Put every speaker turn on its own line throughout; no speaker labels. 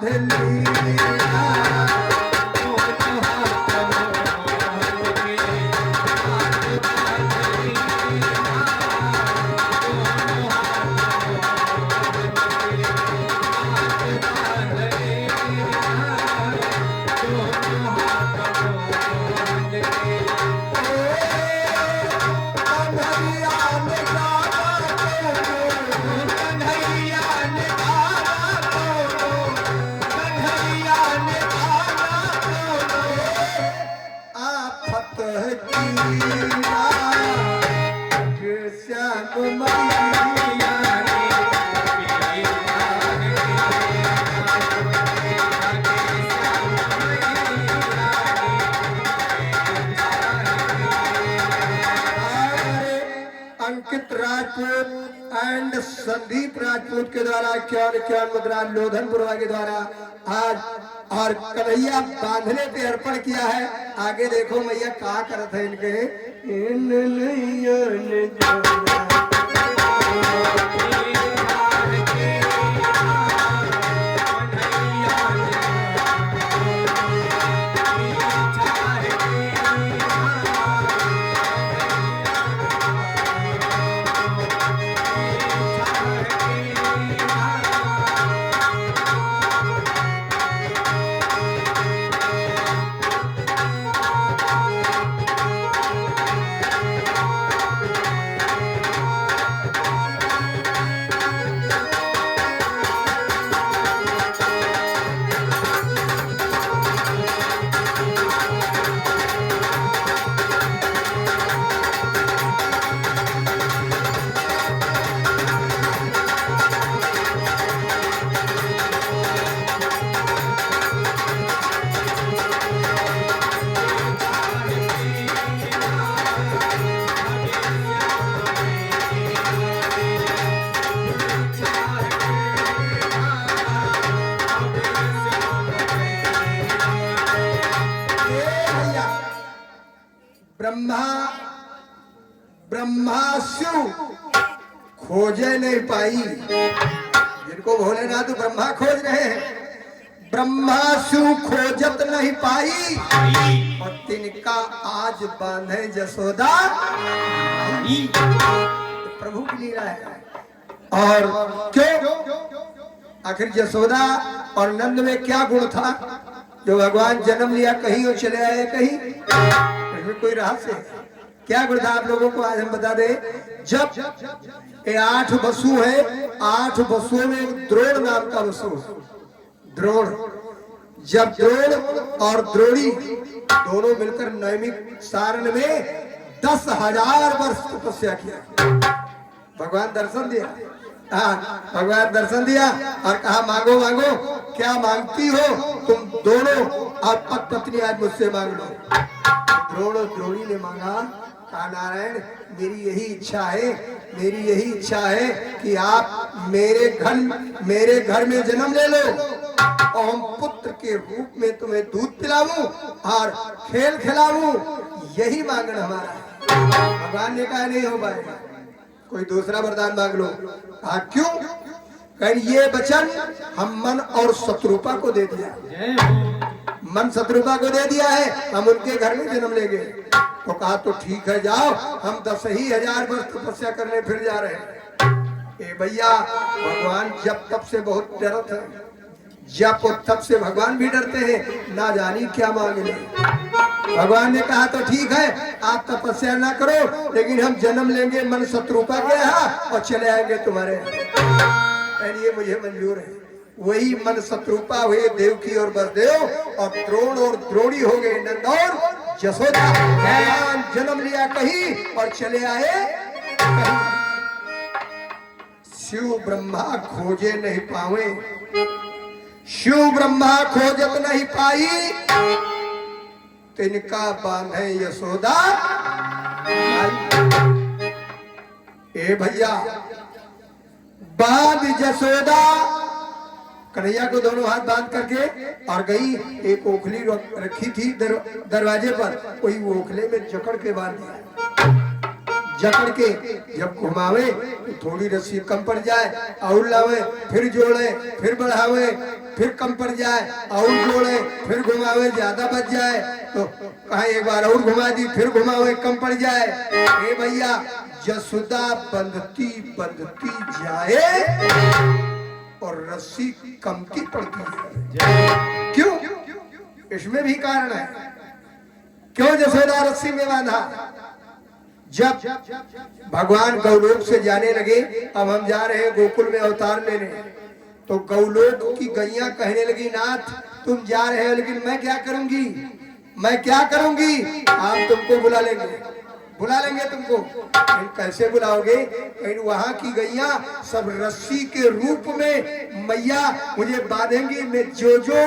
बांध लिया अंकित राजपूत एंड संदीप राजपूत के द्वारा क्या मुद्रा लोधनपुरवा के द्वारा आज और कन्हैया बांधने पे अर्पण किया है। आगे देखो मैया कहा करत है ब्रह्मा शिव खोजे नहीं पाई, जिनको भोलेनाथ ब्रह्मा खोज रहे हैं, ब्रह्मा शिव खोजत नहीं पाई और तिनका आज बांधे जसोदा। प्रभु की लीला है। और क्यों आखिर जसोदा और नंद में क्या गुण था जो भगवान जन्म लिया कहीं और चले आए कहीं? इसमें कोई रहस्य है? क्या गुण था आप लोगों को आज हम बता दें। जब ये 8 वसु है, 8 वसुओं में द्रोण नाम का वसु, द्रोण, जब द्रोण और द्रोणी दोनों मिलकर नैमिक सारण में 10,000 वर्ष तपस्या किया, भगवान दर्शन दिया। भगवान दर्शन दिया और कहा मांगो मांगो, क्या मांगती हो तुम दोनों, और पत्नी आज मुझसे मांग लो। द्रोण और द्रोणी ने मांगा, कहा नारायण मेरी यही इच्छा है, मेरी यही इच्छा है कि आप मेरे घर में जन्म ले लो और हम पुत्र के रूप में तुम्हें दूध पिलाऊं और खेल खिलाऊं, यही मांगना हमारा है। भगवान ने कहा नहीं हो पाएगा, कोई दूसरा वरदान मांग लो। कहा क्यों? कहीं ये वचन हम मन और शत्रुपा को दे दिया, मन शत्रुपा को दे दिया है, हम उनके घर में जन्म लेंगे। तो कहा तो ठीक है जाओ, हम 10,000 वर्ष तपस्या करने फिर जा रहे हैं। ए भैया भगवान जब तब से बहुत डरते हैं, जब तब से भगवान भी डरते हैं, ना जानी क्या मांग ले। भगवान ने कहा तो ठीक है आप तपस्या ना करो, लेकिन हम जन्म लेंगे मन शत्रुपा के यहाँ और चले आएंगे तुम्हारे, ये मुझे मंजूर है। वही मन शत्रुपा हुए देवकी और वसुदेव और द्रोण और द्रोणी हो गए नंद और जसोदा। भगवान जन्म लिया कहीं और चले आए कहीं। शिव ब्रह्मा खोजे नहीं पावे, शिव ब्रह्मा खोजत नहीं पाई, तिनका बांधे यशोदा। ए भैया बांध जसोदा, कन्हैया को दोनों हाथ बांध करके और गई, एक ओखली रखी थी दरवाजे पर, वही ओखले में जकड़ के बांध दिया। जकड़ के जब घुमावे तो थोड़ी रस्सी कम पड़ जाए, और लावे, फिर जोड़े, फिर बढ़ावे, फिर कम पड़ जाए, और जोड़े, फिर घुमावे, ज्यादा बच जाए तो कहा एक बार और घुमा दी, फिर घुमावे, कम पड़ जाए। ए भैया, जसोदा बंधती बंधती जाए और रस्सी कमती पड़ती है। क्यों? इसमें भी कारण है। क्यों जसोदा रस्सी में बांधा? जब भगवान गौलोक से जाने लगे, अब हम जा रहे हैं गोकुल में अवतार लेने, तो गौलोक की गैया कहने लगी, नाथ तुम जा रहे हो लेकिन मैं क्या करूंगी, मैं क्या करूंगी? आप तुमको बुला लेंगे तुमको। कैसे बुलाओगे? वहां की गैया सब रस्सी के रूप में मैया मुझे बांधेंगी, मैं जो जो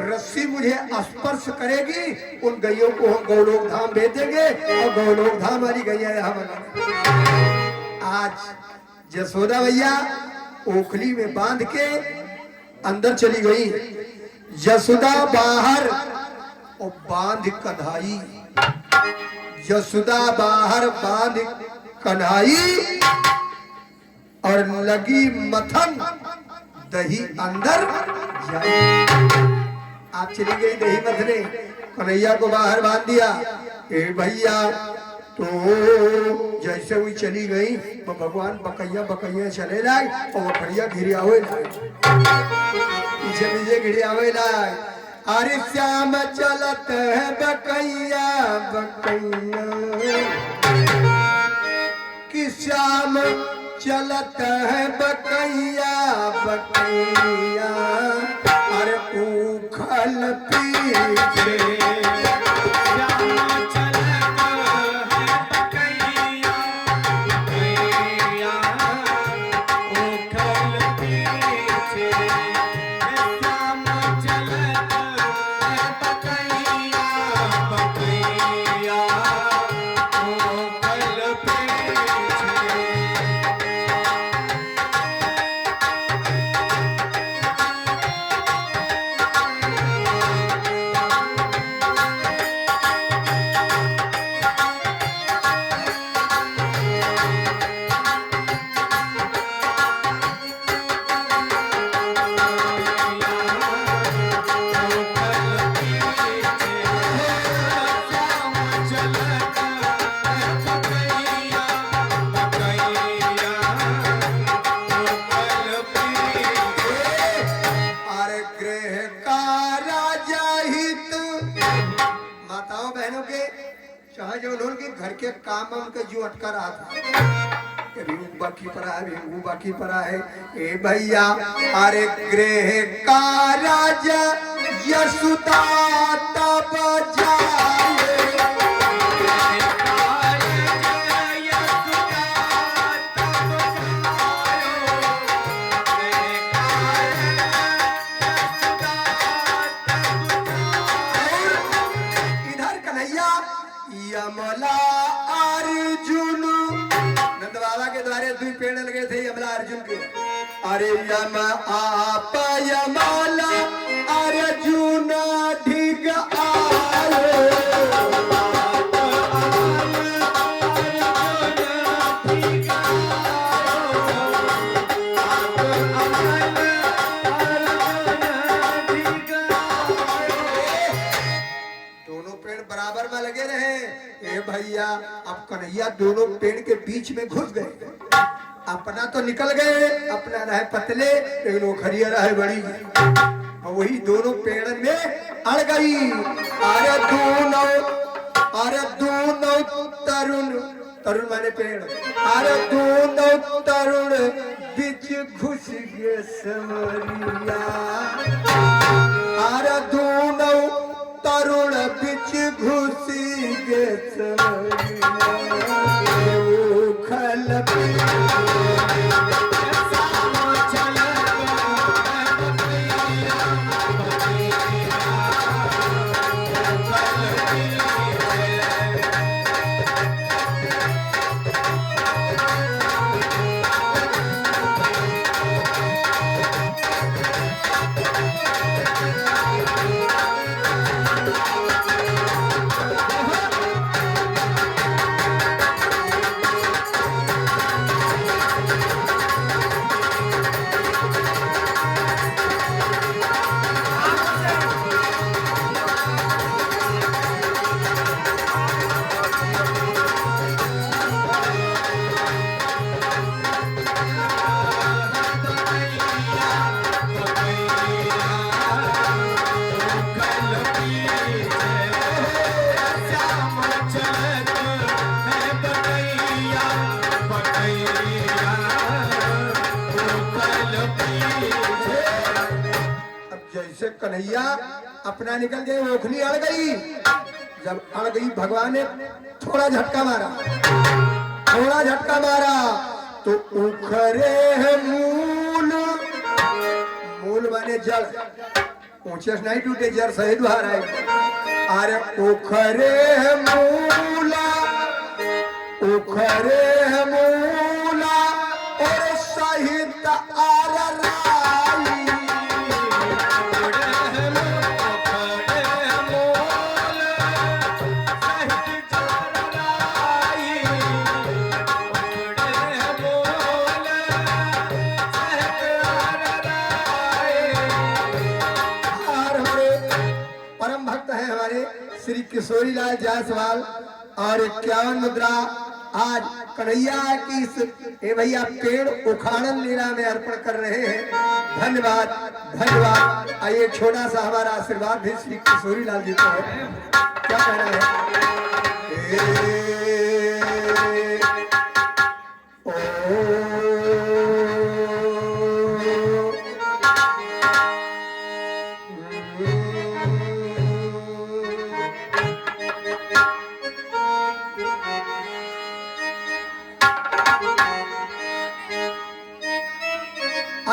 रस्सी मुझे स्पर्श करेगी उन गैयों को हम गौलोक धाम भेज देंगे और गौलोक धाम वाली गैया यहाँ बना। आज जसोदा भैया ओखली में बांध के अंदर चली गई, जसोदा बाहर और बांध कन्हाई, जसोदा बाहर बांध कन्हाई और लगी मथन दही अंदर जाए। आप चली गई दही मथने, कन्हैया को बाहर बांध दिया। ए भैया, तो जैसे हुई चली गई तो भगवान बकैया बकैया चले लाए और बकरिया घिरी आवे लाए, पीछे पीछे घिरी आवे लाए। अरे श्याम चलत है बकैया बकैया, कि श्याम चलत है बकैया बकैया, अरे उखल पीछे घर के काम उनके जो अटका रहा था, कभी बाकी पड़ा है, वो बाकी पड़ा है। ए भैया, अरे गृह का राजा यशोदा तब जाए, इधर कन्हैया यमला अर्जुन, नंद बाबा के द्वारे 2 पेड़ लगे थे यमला अर्जुन के। अरे यम आप यमला अर्जुन ढिग आए, दोनों पेड़ बराबर में लगे रहे। ए भैया, अब कन्हैया दोनों पेड़ के बीच में घुस गए, अपना तो निकल गए, अपना रहे पतले लेकिन वो खरिया रहे बड़ी, और वही दोनों पेड़ में अड़ गई। अरे दोनों तरुण, तरुण माने पेड़, अरे दोनों तरुण बीच घुस गए समरिया, अरे दोनों तरुण बीच घुसी गे से कन्हैया अपना निकल गए, ओखली अड़ गई। जब अड़ गई भगवान ने थोड़ा झटका मारा, थोड़ा झटका मारा तो उखरे है मूल, मूल माने जड़, ऊंचे से नहीं टूटे, जड़ सहित बाहर आए। अरे उखरे है मूला, उखरे है मूला और सहित आर राई। परम भक्त है हमारे श्री किशोरी लाल जायसवाल और 51 मुद्रा आज कन्हैया की इस भैया पेड़ उखाड़न लीला में अर्पण कर रहे हैं। धन्यवाद धन्यवाद। आइए छोटा सा हमारा आशीर्वाद भी श्री किशोरी लाल जी को है। क्या कहना है?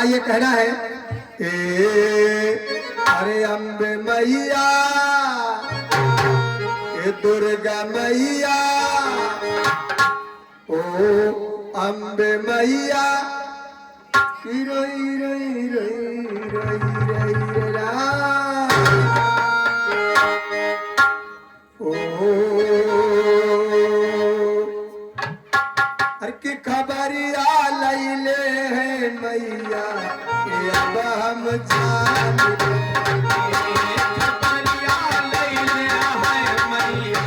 ये कहना है अरे अम्बे मैया, दुर्गा मैया, ओ अम्बे मैया, रोई रोई रोई रोई रोई रा, अरे की खबरिया लैले है मैया, अब हम जान खबरिया लैले है मैया,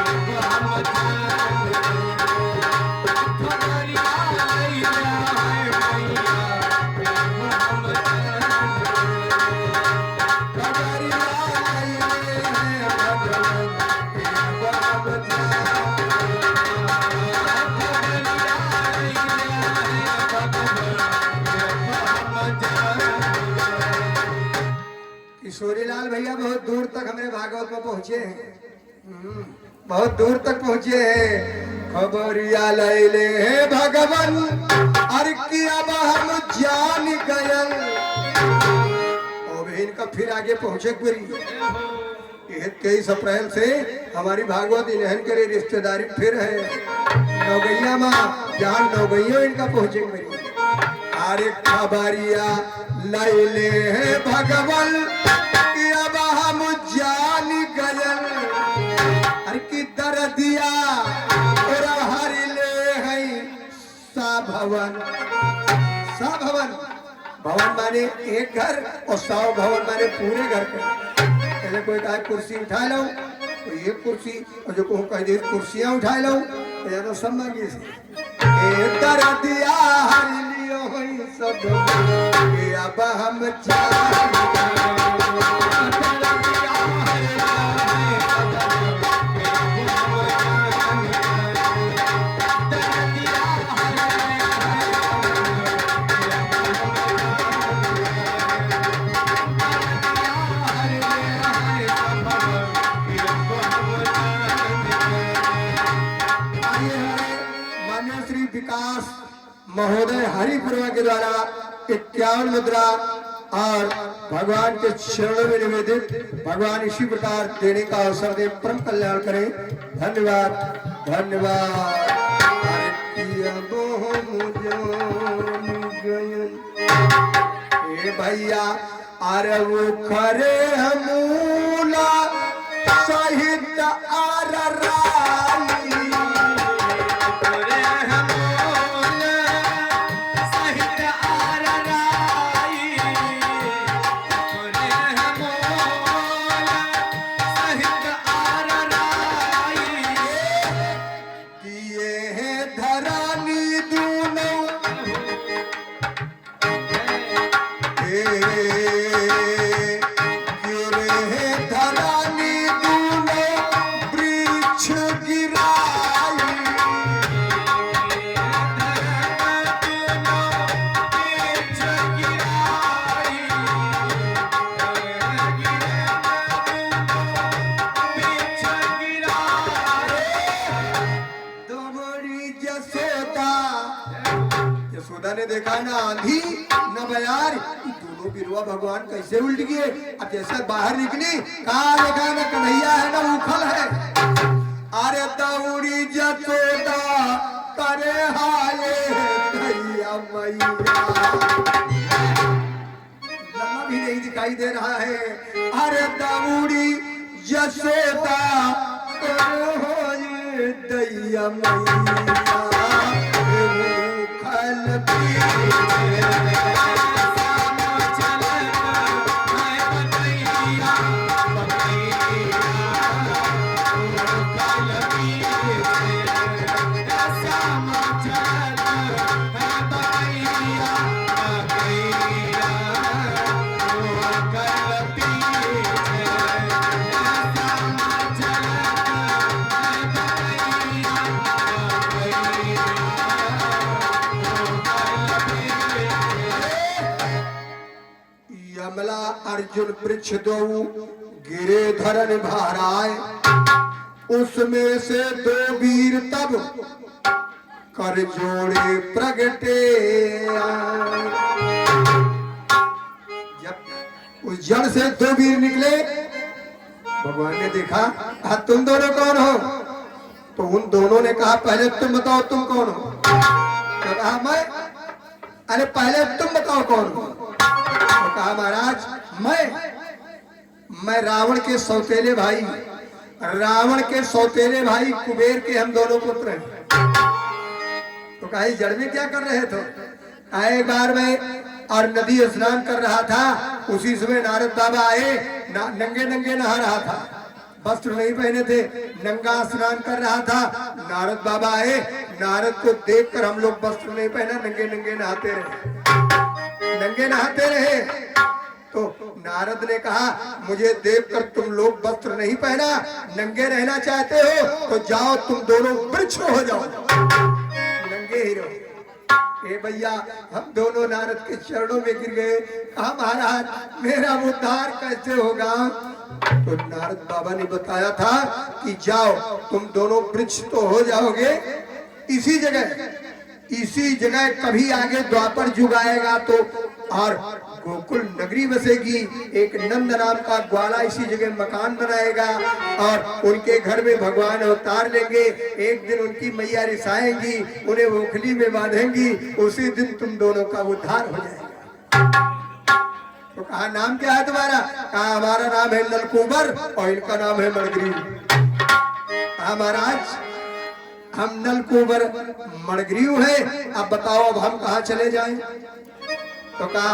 अब हम जान खबरिया लैले है मैया, अब हम जान खबरिया लैले है भगवान, अब हम जान किशोरी लाल भैया बहुत दूर तक हमारे भागवत में पहुंचे हैं, बहुत दूर तक पहुंचे हैं। खबरिया लैले है भगवान, अरे कि अब हम जान गयल। और इनका फिर आगे पहुंचे पूरी 23 अप्रैल से हमारी भागवत इन्हन के रिश्तेदारी फिर है नौगैया माँ, जहाँ नौगैया इनका पहुंचे पूरी। अरे खबरिया लैले है भगवान, अब हम जान गयल। अरे की दर्दिया और हरि ले है सा भवन, सा भवन, भवन माने एक घर और 100 भवन माने पूरे घर का। पहले कोई कहा कुर्सी उठा लो तो ये कुर्सी, और जो कहूँ कह दे कुर्सियां उठा लो तो या तो सब मांगी दर्दिया हरि लियो है सब, अब हम जान महोदय हरिपुरवा के द्वारा 51 मुद्रा और भगवान के चरणों में निवेदित, भगवान इसी प्रकार देने का अवसर दे, परम कल्याण करें। धन्यवाद धन्यवाद। भैया अरे वो खरे मूला सहित आर राई, देखा ना आंधी न बयार, दोनों बिरवा भगवान कैसे उल्ट गए। अब जैसे बाहर निकली कहा देखा न कन्हैया है न उखल है। अरे दौड़ी जसोदा करे हाले भैया मैया, लम्बा भी नहीं दिखाई दे रहा है। अरे दौड़ी जसोदा करे हाले दैया मैया, यमला अर्जुन वृक्ष दो गिरे धरन भाराए, उसमें से दो वीर तब कर जोड़े प्रगटे। जब उस जड़ से दो वीर निकले, भगवान ने देखा कहा तुम दोनों कौन हो। तो उन दोनों ने कहा पहले तुम बताओ तुम कौन हो। तो कहा मैं। अरे पहले तुम बताओ कौन हो। तो कहा महाराज मैं रावण के सौतेले भाई, रावण के सौतेले भाई कुबेर के हम दोनों पुत्र हैं। तो कहा जड़ में क्या कर रहे थे। एक बार मैं और नदी स्नान कर रहा था, उसी समय नारद बाबा आए, नंगे नंगे नहा रहा था, वस्त्र नहीं पहने थे, नंगा स्नान कर रहा था। नारद बाबा आए, नारद को देखकर हम लोग वस्त्र नहीं पहना, नंगे नंगे नहाते रहे। तो नारद ने कहा मुझे देखकर तुम लोग वस्त्र नहीं पहना, नंगे रहना चाहते हो तो जाओ तुम दोनों वृक्ष हो जाओ, नंगे ही रहो। ए भैया हम दोनों नारद के चरणों में गिर गए। कहा महाराज मेरा उद्धार कैसे होगा। तो नारद बाबा ने बताया था कि जाओ तुम दोनों वृक्ष तो हो जाओगे, इसी जगह कभी आगे द्वापर युग आएगा तो और गोकुल नगरी बसेगी, एक नंद नाम का ग्वाला इसी जगह मकान बनाएगा और उनके घर में भगवान अवतार लेंगे। एक दिन उनकी मैया रिसाएंगी, उन्हें ओखली में बांधेंगी, उसी दिन तुम दोनों का उद्धार हो जाएगा। तो कहा नाम क्या है तुम्हारा। कहा हमारा नाम है नलकूबर और इनका नाम है मणग्रीव। कहा महाराज हम नलकूबर मणग्रीव है, अब बताओ अब हम कहाँ चले जाएं। तो कहा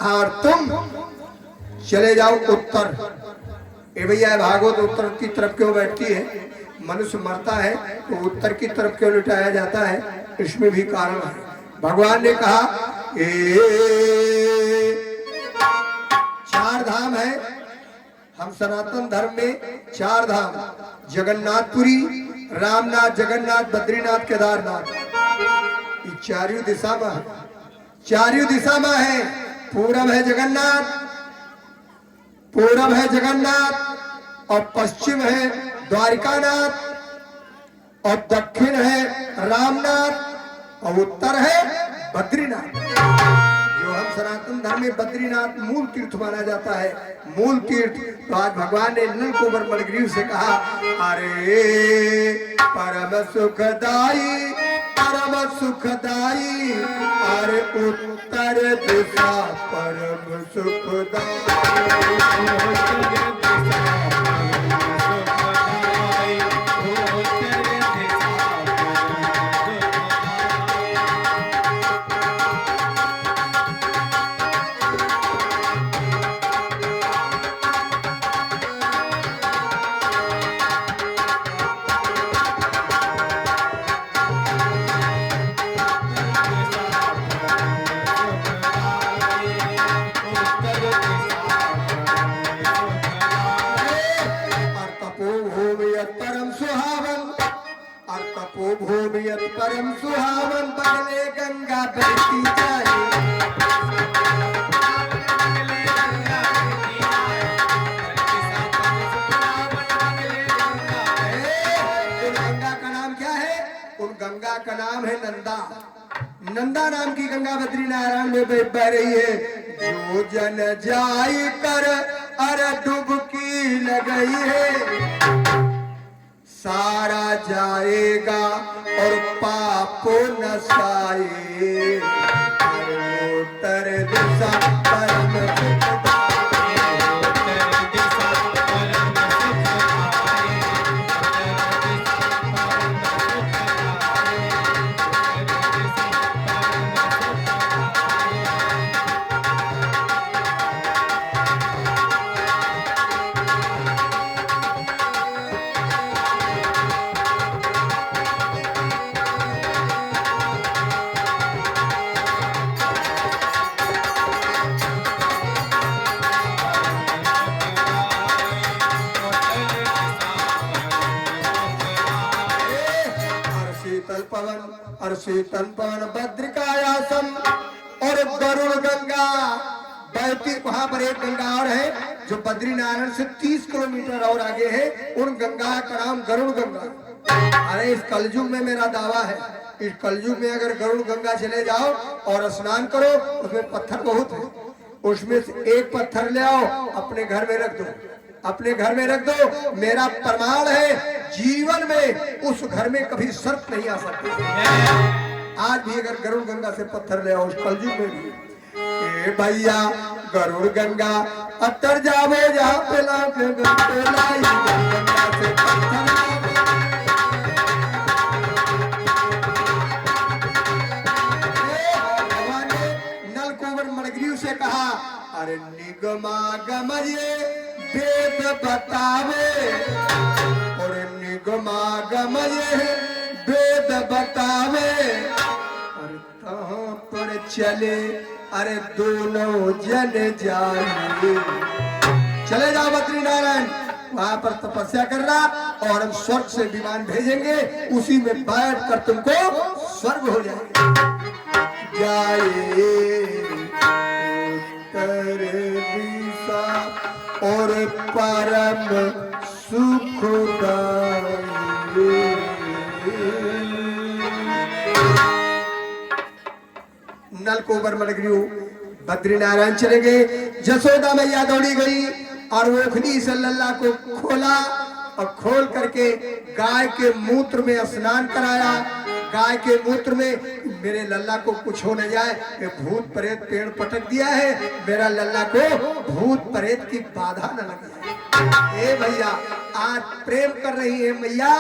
और तुम चले जाओ उत्तर। ए भैया भागवत उत्तर की तरफ क्यों बैठती है। मनुष्य मरता है तो उत्तर की तरफ क्यों लुटाया जाता है, इसमें भी कारण है। भगवान ने कहा चार धाम है, हम सनातन धर्म में चार धाम, जगन्नाथपुरी, रामनाथ, जगन्नाथ, बद्रीनाथ, केदारनाथ, ये चारों दिशा में है। चारों दिशा में है। पूरब है जगन्नाथ और पश्चिम है द्वारिकानाथ और दक्षिण है रामनाथ और उत्तर है बद्रीनाथ। जो हम सनातन धर्म में बद्रीनाथ मूल तीर्थ माना जाता है, मूल तीर्थ। तो आज भगवान ने नलकूबर मणग्रीव से कहा अरे परम सुखदाई अरे उत्तर दिशा परम सुखदाई। परम सुहावन बगले गंगा बहती जाए। उन गंगा का नाम क्या है। उन गंगा का नाम है नंदा। नंदा नाम की गंगा बद्रीनारायण में बह रही है। जो जन जाई कर अरे डुबकी लगई है, सारा जाएगा और पापो नसाए। उत्तर दिशा परम और शीतल पवन भद्रिकायासम और गरुड़ गंगा बहती। वहां पर एक गंगा और है जो बद्रीनारायण से 30 किलोमीटर और आगे है। उन गंगा का नाम गरुड़ गंगा। अरे इस कलयुग में मेरा दावा है, इस कलयुग में अगर गरुड़ गंगा चले जाओ और स्नान करो, उसमें पत्थर बहुत है, उसमें से एक पत्थर ले आओ, अपने घर में रख दो, अपने घर में रख दो। मेरा प्रमाण है जीवन में उस घर में कभी सर्प नहीं आ सकता। आज भी अगर गरुड़ गंगा से पत्थर ले आओ, उस कलयुग में भी। ए भैया गरुड़ गंगा अतर जावे जहाँ पे गंगा से पत्थर। भगवान ने नलकुबर मणिग्रीव से कहा, अरे निगमा गमये वेद बतावे, और निगमा गमये वेद बतावे। और कहाँ पर चले अरे दोनों जन जाए। चले जाओ बद्रीनारायण, वहां पर तपस्या करना और हम स्वर्ग से विमान भेजेंगे, उसी में बैठ कर तुमको स्वर्ग हो जाएगा। जाए उत्तर दिशा और परम सुखदायी। नलकुबर मणिग्रीव बद्रीनारायण चले गए। जसोदा मैया दौड़ी गई और ओखली से लल्ला को खोला और खोल करके गाय के मूत्र में स्नान कराया। गाय के मूत्र में मेरे लल्ला को कुछ हो न जाए, ये भूत प्रेत पेड़ पटक दिया है, मेरा लल्ला को भूत प्रेत की बाधा न लग जाए। ए भैया आज प्रेम कर रही है मैया,